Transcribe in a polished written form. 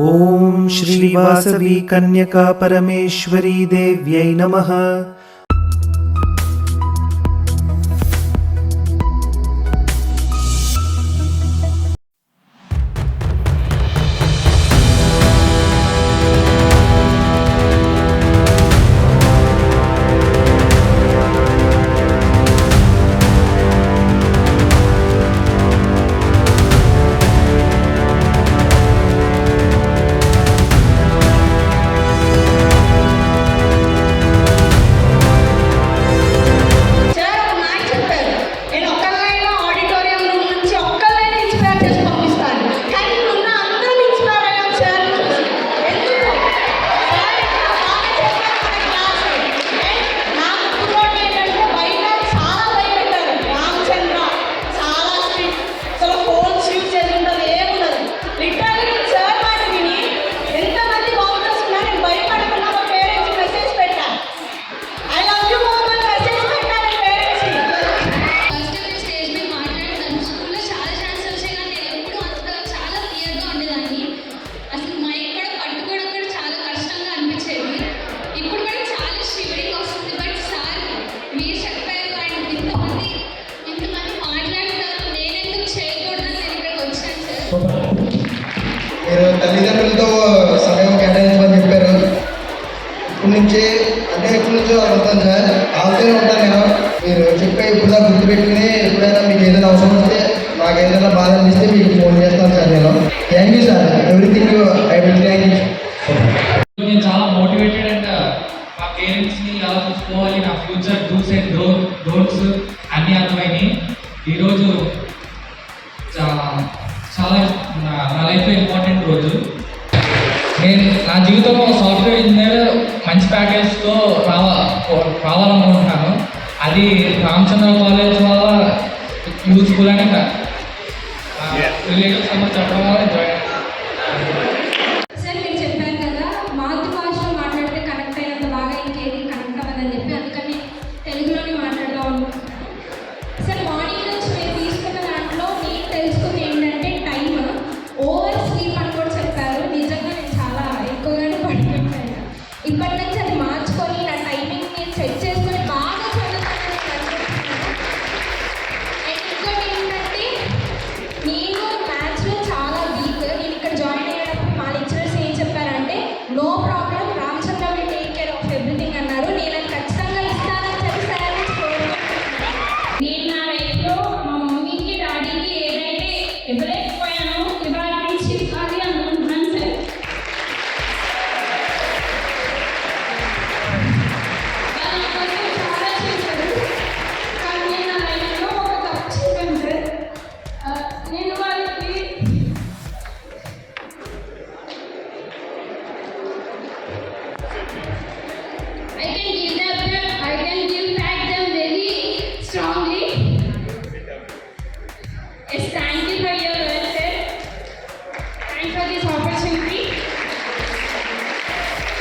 ఓం శ్రీ వాసవి కన్యకా పరమేశ్వరీ దేవ్యై నమః. మీరు తల్లిదండ్రులతో సమయం కేటాయించమని చెప్పారు. ఇప్పటి నుంచో అడుగుతాను సార్, ఆలోచన ఉంటాను నేను. మీరు చెప్పే ఇప్పుడు గుర్తుపెట్టుకుని ఎప్పుడైనా మీకు ఏదైనా అవసరం వస్తే, నాకు ఏదైనా బాధ అనిపిస్తే మీకు ఫోన్ చేస్తాను సార్. నేను thank you sir, everything I will thank you. నేను చాలా మోటివేటెడ్ అండ్ మా పేరెంట్స్ని ఎలా చూసుకోవాలి, నా ఫ్యూచర్ డూస్ అండ్ డోంట్స్ అన్నీ అర్థమైనాయి. ఈరోజు చాలా నా లైఫ్లో ఇంపార్టెంట్ రోజు. నేను నా జీవితంలో సాఫ్ట్వేర్ ఇంజనీర్ మంచి ప్యాకేజ్తో రావాలనుకుంటున్నాను. అది రామచంద్ర కాలేజ్ వల్ల యూజ్ఫుల్ అని రిలేటివ్స్ అందరూ చెప్పడం వల్ల జాయిన్